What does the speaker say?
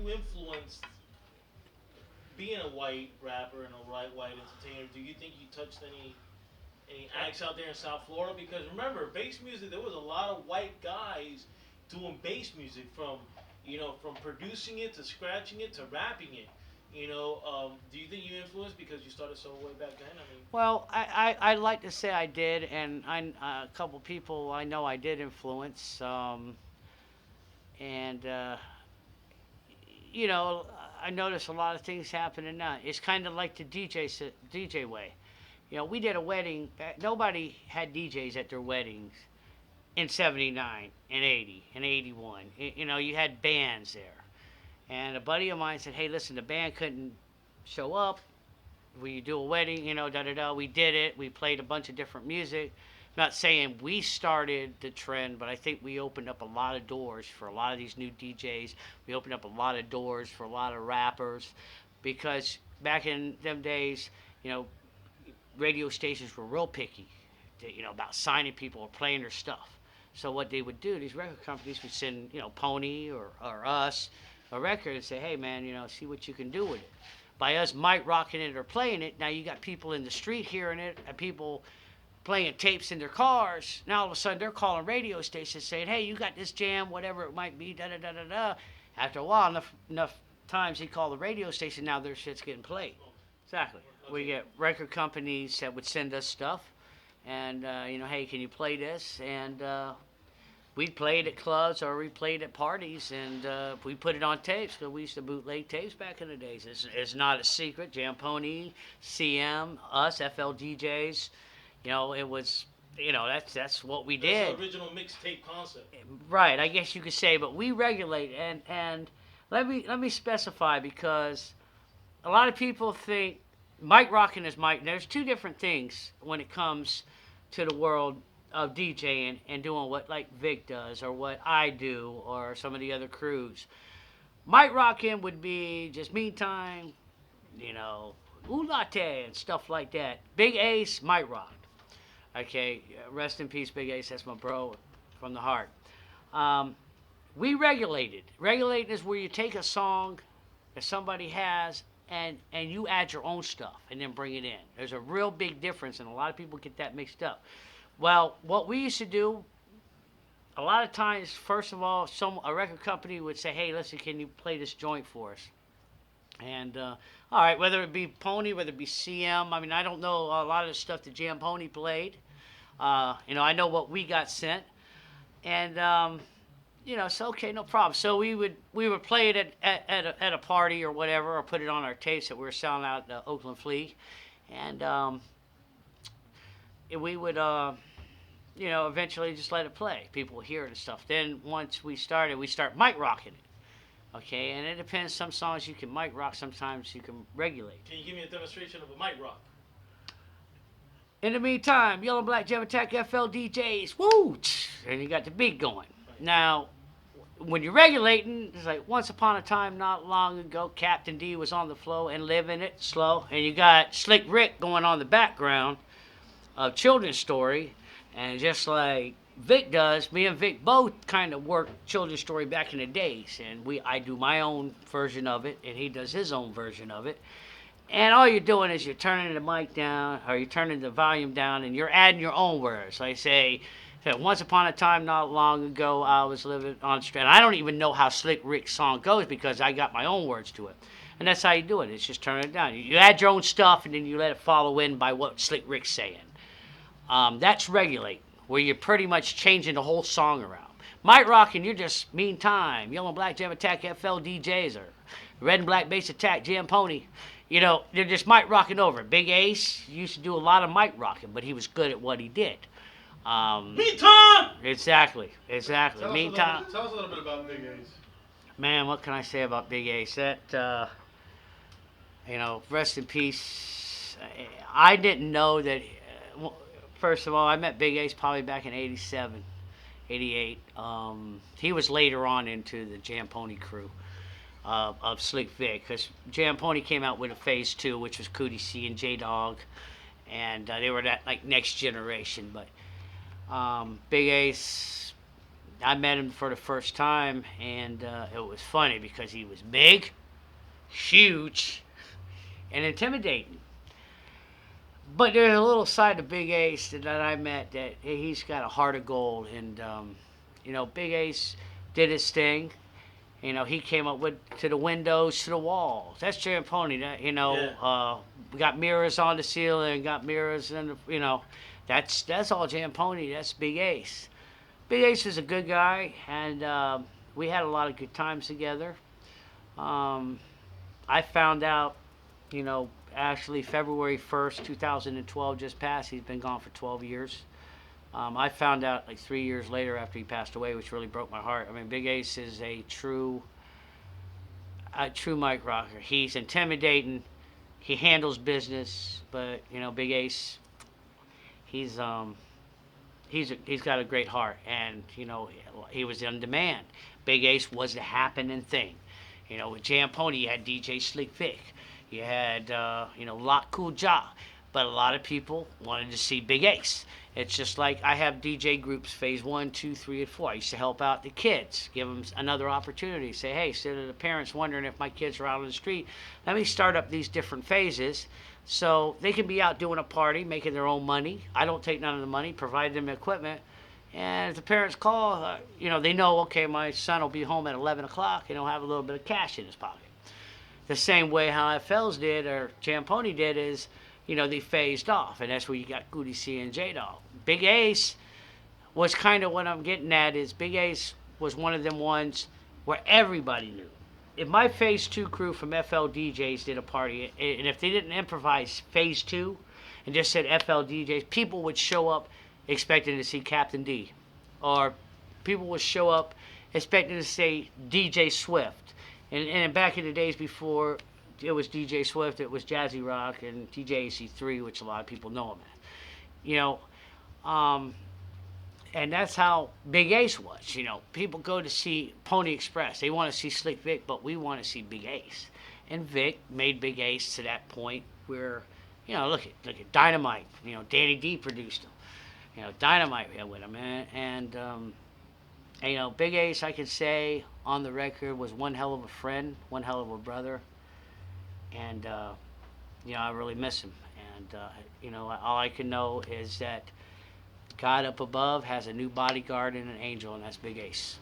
you influenced being a white rapper and a white entertainer? Do you think you touched any acts out there in South Florida? Because remember, bass music, there was a lot of white guys doing bass music from, from producing it to scratching it to rapping it. Do you think you influenced because you started so way back then? I mean, Well, I'd like to say I did, and a couple people I know I did influence. And you know, I notice a lot of things happening now. It's kind of like the DJ way. You know, we did a wedding. Nobody had DJs at their weddings in '79 and '80 and '81. You know, you had bands there. And a buddy of mine said, "Hey, listen, the band couldn't show up. Will you do a wedding? You know, da da da." We did it. We played a bunch of different music. Not saying we started the trend, but I think we opened up a lot of doors for a lot of these new DJs. We opened up a lot of doors for a lot of rappers, because back in them days, you know, radio stations were real picky, about signing people or playing their stuff. So what they would do, these record companies would send, Pony or us a record and say, hey man, see what you can do with it. By us mic rocking it or playing it, now you got people in the street hearing it and people playing tapes in their cars. Now all of a sudden they're calling radio stations saying, hey, you got this jam, whatever it might be, da da da da da. After a while, enough times he called the radio station, now their shit's getting played. Exactly. We get record companies that would send us stuff, and hey, can you play this? And we played at clubs or we played at parties, and we put it on tapes because we used to bootleg tapes back in the days. It's not a secret. Jam Pony, CM, us, FL DJs. It was. That's what we did. That's the original mixtape concept. Right, I guess you could say, but we regulate, and let me specify, because a lot of people think mic rocking is mic. There's two different things when it comes to the world of DJing and doing what like Vic does or what I do or some of the other crews. Mic rocking would be just me time, ooh latte and stuff like that. Big Ace, mic rock. Okay, rest in peace, Big Ace. That's my bro from the heart. Um, we regulated. Regulating is where you take a song that somebody has and you add your own stuff and then bring it in. There's a real big difference, and a lot of people get that mixed up. Well, what we used to do, a lot of times, first of all, a record company would say, hey, listen, can you play this joint for us? And, all right, whether it be Pony, whether it be CM, I mean, I don't know a lot of the stuff that Jam Pony played. I know what we got sent. And, so okay, no problem. So we would play it at a party or whatever, or put it on our tapes that we were selling out at the Oakland Flea, and we would eventually just let it play. People would hear it and stuff. Then once we start mic rocking it. Okay, and it depends. Some songs you can mic rock, sometimes you can regulate. Can you give me a demonstration of a mic rock? In the meantime, Yellow Black Jam Attack FL DJs, woo! And you got the beat going. Now, when you're regulating, it's like once upon a time, not long ago, Captain D was on the flow and living it slow. And you got Slick Rick going on the background of Children's Story. And just like Vic does, me and Vic both kind of worked Children's Story back in the days. And I do my own version of it, and he does his own version of it. And all you're doing is you're turning the mic down, or you're turning the volume down, and you're adding your own words. Like say, once upon a time, not long ago, I was living on the street. And I don't even know how Slick Rick's song goes because I got my own words to it. And that's how you do it. It's just turning it down. You add your own stuff, and then you let it follow in by what Slick Rick's saying. That's regulate, where you're pretty much changing the whole song around. Mic rocking, you're just meantime. Yellow and Black Jam Attack FL DJs, or Red and Black Bass Attack Jam Pony. They're just mic rocking over. Big Ace used to do a lot of mic rocking, but he was good at what he did. Meantime! Exactly. Meantime. Tell us a little bit about Big Ace. Man, what can I say about Big Ace? That, rest in peace. I didn't know that. First of all, I met Big Ace probably back in '87, '88. He was later on into the Jam Pony crew of Slick Vic, because Jam Pony came out with a phase 2, which was Cootie C and J Dog, and they were that like next generation. But Big Ace, I met him for the first time, and it was funny because he was big, huge, and intimidating. But there's a little side to Big Ace that I met that he's got a heart of gold, and Big Ace did his thing. He came up with to the windows, to the walls. That's Jamponi. Yeah. We got mirrors on the ceiling, got mirrors in that's all Jamponi. That's Big Ace. Big Ace is a good guy, and we had a lot of good times together. Um, I found out, you know, actually February 1st, 2012 just passed. He's been gone for 12 years. I found out like 3 years later after he passed away, which really broke my heart. I mean, Big Ace is a true mic rocker. He's intimidating. He handles business, but Big Ace, he's he's got a great heart, and he was in demand. Big Ace was the happening thing. With Jam Pony, you had DJ Slick Vic, you had Lot Cool Ja, but a lot of people wanted to see Big Ace. It's just like I have DJ groups, phase 1, 2, 3, and 4. I used to help out the kids, give them another opportunity. Say, hey, instead of the parents wondering if my kids are out on the street, let me start up these different phases so they can be out doing a party, making their own money. I don't take none of the money, provide them equipment. And if the parents call, they know, okay, my son will be home at 11 o'clock and he'll have a little bit of cash in his pocket. The same way how FLs did or Champoni did is, they phased off. And that's where you got Goody C and J-Dog. Big Ace was kind of what I'm getting at is Big Ace was one of them ones where everybody knew. If my Phase 2 crew from FL DJs did a party, and if they didn't improvise Phase 2 and just said FL DJs, people would show up expecting to see Captain D. Or people would show up expecting to see DJ Swift. And back in the days before it was DJ Swift, it was Jazzy Rock and DJ AC3, which a lot of people know him as. You know, and that's how Big Ace was. People go to see Pony Express. They want to see Slick Vic, but we want to see Big Ace. And Vic made Big Ace to that point where, look at Dynamite. Danny D produced him. Dynamite with him, and Big Ace, I can say on the record, was one hell of a friend, one hell of a brother, and I really miss him. And all I can know is that God up above has a new bodyguard and an angel, and that's Big Ace.